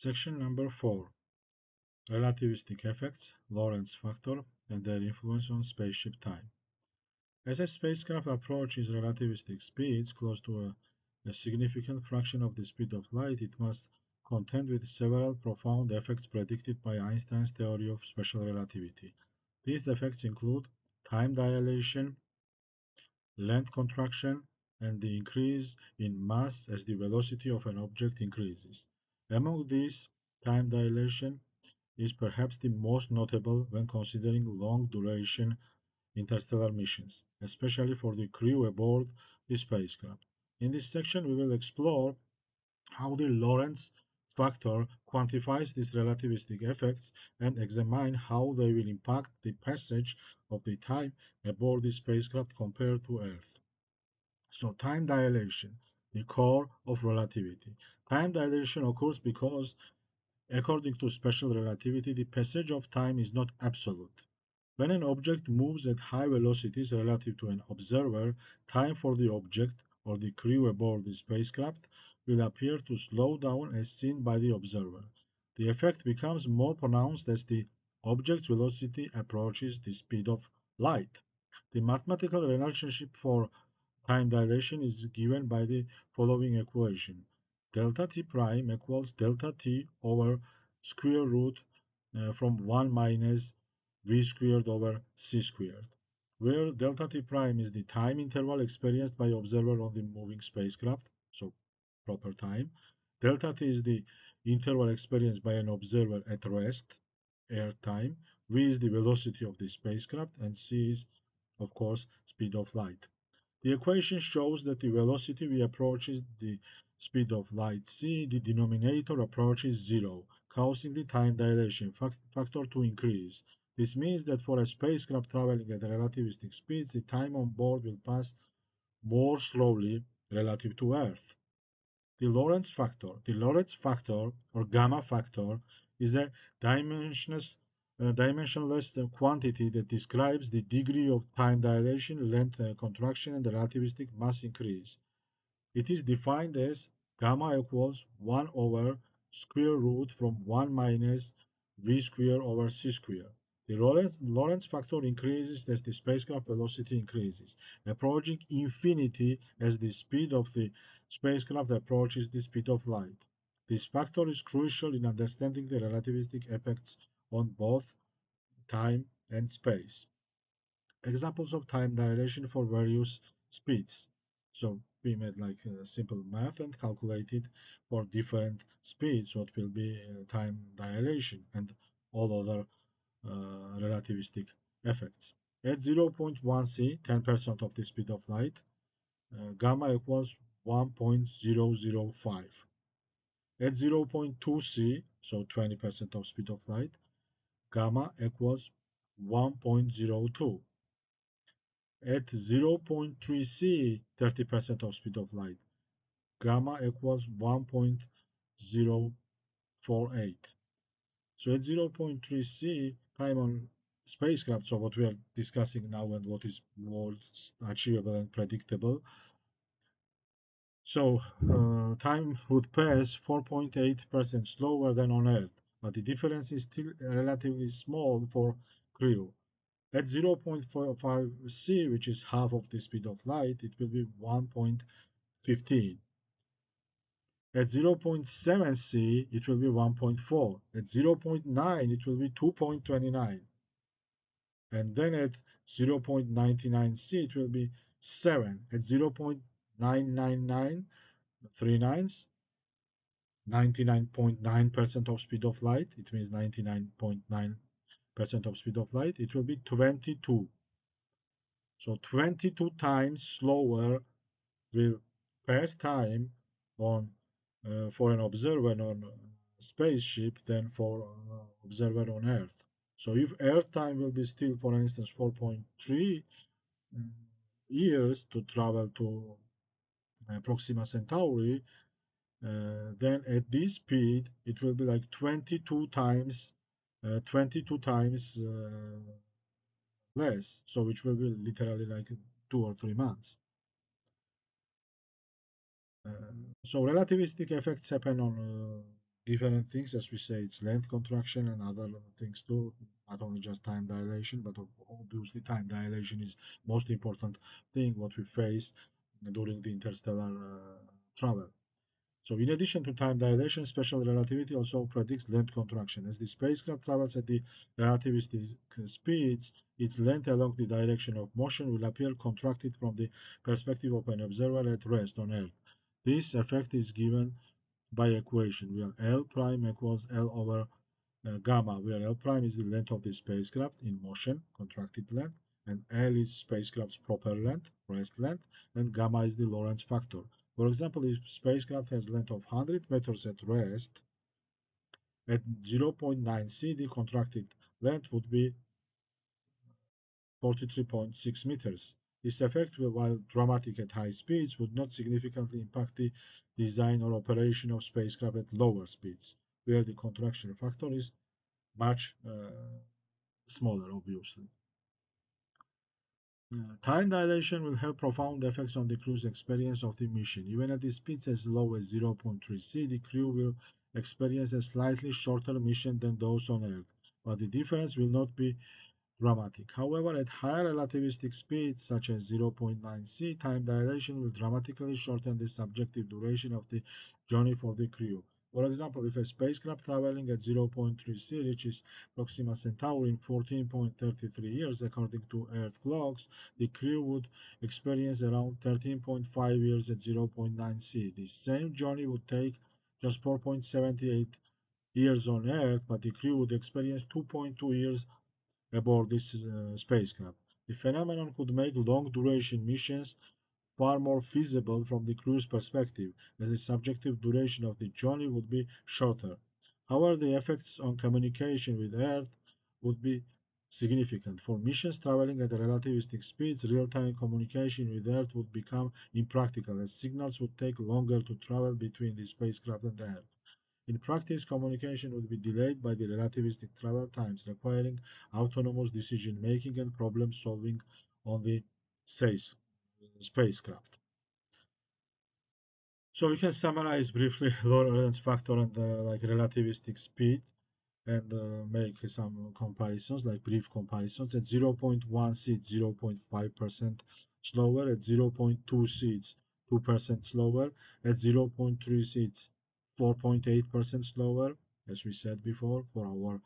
Section number 4. Relativistic effects, Lorentz factor, and their influence on spaceship time. As a spacecraft approaches relativistic speeds close to a significant fraction of the speed of light, it must contend with several profound effects predicted by Einstein's theory of special relativity. These effects include time dilation, length contraction, and the increase in mass as the velocity of an object increases. Among these, time dilation is perhaps the most notable when considering long-duration interstellar missions, especially for the crew aboard the spacecraft. In this section, we will explore how the Lorentz factor quantifies these relativistic effects and examine how they will impact the passage of the time aboard the spacecraft compared to Earth. So, time dilation, the core of relativity. Time dilation occurs because according to special relativity, the passage of time is not absolute. When an object moves at high velocities relative to an observer, time for the object or the crew aboard the spacecraft will appear to slow down as seen by the observer. The effect becomes more pronounced as the object's velocity approaches the speed of light. The mathematical relationship for time dilation is given by the following equation. Delta t prime equals delta t over square root from 1 minus v squared over c squared, where delta t prime is the time interval experienced by observer on the moving spacecraft, so proper time. Delta t is the interval experienced by an observer at rest, air time. V is the velocity of the spacecraft, and c is, of course, speed of light. The equation shows that the velocity v approaches the speed of light c, the denominator approaches zero, causing the time dilation factor to increase. This means that for a spacecraft traveling at relativistic speeds, the time on board will pass more slowly relative to Earth. The Lorentz factor or gamma factor is a dimensionless, dimensionless quantity that describes the degree of time dilation, length contraction, and relativistic mass increase. It is defined as gamma equals 1 over square root from 1 minus v square over c square. The Lorentz factor increases as the spacecraft velocity increases, approaching infinity as the speed of the spacecraft approaches the speed of light. This factor is crucial in understanding the relativistic effects on both time and space. Examples of time dilation for various speeds. So we made like simple math and calculated for different speeds what will be time dilation and all other relativistic effects. At zero point 0.1 c, 10% of the speed of light, gamma equals 1.005. At zero point 0.2 c, so 20% of speed of light, gamma equals 1.02. At zero point 0.3 c, 30% of speed of light, gamma equals 1.048. So at zero point 0.3 c, time on spacecraft, so what we are discussing now and what is more achievable and predictable. So time would pass 4.8% slower than on Earth, but the difference is still relatively small for crew. At 0.45 c, which is half of the speed of light, it will be 1.15. At 0.7 c, it will be 1.4. At zero point 0.9, it will be 2.29. And then at 0.99 c, it will be 7. At 0.999, 99.9% of speed of light, it means 99.9% of speed of light, it will be 22. So 22 times slower will pass time on for an observer on a spaceship than for observer on Earth. So if Earth time will be still, for instance, 4.3 years to travel to Proxima Centauri, then at this speed it will be like 22 times less. So which will be literally like 2 or 3 months. So relativistic effects happen on different things, as we say, it's length contraction and other things too, not only just time dilation, but obviously time dilation is most important thing what we face during the interstellar travel. So in addition to time dilation, special relativity also predicts length contraction. As the spacecraft travels at the relativistic speeds, its length along the direction of motion will appear contracted from the perspective of an observer at rest on Earth. This effect is given by equation where L prime equals L over gamma, where L prime is the length of the spacecraft in motion, contracted length, and L is spacecraft's proper length, rest length, and gamma is the Lorentz factor. For example, if spacecraft has length of 100 meters at rest, at zero point 0.9 c, the contracted length would be 43.6 meters. This effect, while dramatic at high speeds, would not significantly impact the design or operation of spacecraft at lower speeds, where the contraction factor is much smaller, obviously. Time dilation will have profound effects on the crew's experience of the mission. Even at the speeds as low as 0.3 c, the crew will experience a slightly shorter mission than those on Earth, but the difference will not be dramatic. However, at higher relativistic speeds, such as 0.9 c, time dilation will dramatically shorten the subjective duration of the journey for the crew. For example, if a spacecraft traveling at 0.3 c reaches Proxima Centauri in 14.33 years according to Earth clocks, the crew would experience around 13.5 years at 0.9 c. The same journey would take just 4.78 years on Earth, but the crew would experience 2.2 years aboard this spacecraft. The phenomenon could make long-duration missions far more feasible from the crew's perspective, as the subjective duration of the journey would be shorter. However, the effects on communication with Earth would be significant. For missions traveling at relativistic speeds, real-time communication with Earth would become impractical, as signals would take longer to travel between the spacecraft and Earth. In practice, communication would be delayed by the relativistic travel times, requiring autonomous decision-making and problem-solving on the spacecraft. So we can summarize briefly Lorentz factor and like relativistic speed and make some comparisons, like brief comparisons. At zero point 0.1 seeds, 0.5% slower. At zero point 0.2 seeds, 2% slower. At zero point 0.3 seeds, 4.8% slower, as we said before, for our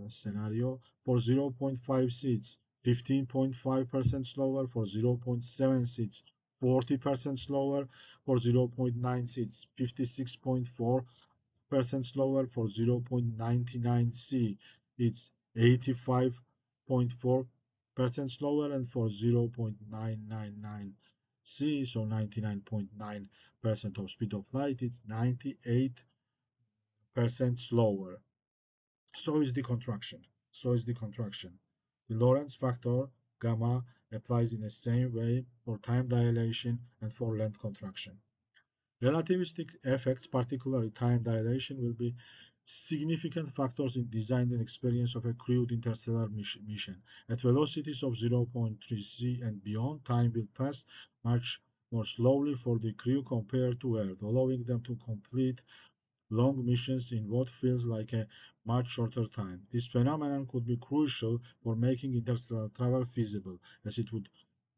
scenario. For zero point 0.5 seeds, 15.5% slower. For zero point 0.7 seeds, 40% slower. For zero point 0.9 seeds, 56.4% slower. For 0.99 C, it's 85.4% slower, and for 0.999 C, so 99.9% of speed of light, it's 98% slower. So is the contraction. So is the contraction. The Lorentz factor, gamma, applies in the same way for time dilation and for length contraction. Relativistic effects, particularly time dilation, will be significant factors in design and experience of a crewed interstellar mission. At velocities of 0.3 c and beyond, time will pass much more slowly for the crew compared to Earth, allowing them to complete long missions in what feels like a much shorter time. This phenomenon could be crucial for making interstellar travel feasible, as it would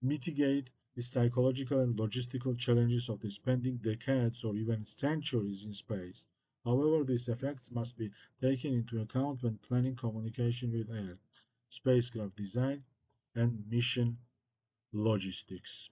mitigate the psychological and logistical challenges of spending decades or even centuries in space. However, these effects must be taken into account when planning communication with Earth, spacecraft design, and mission logistics.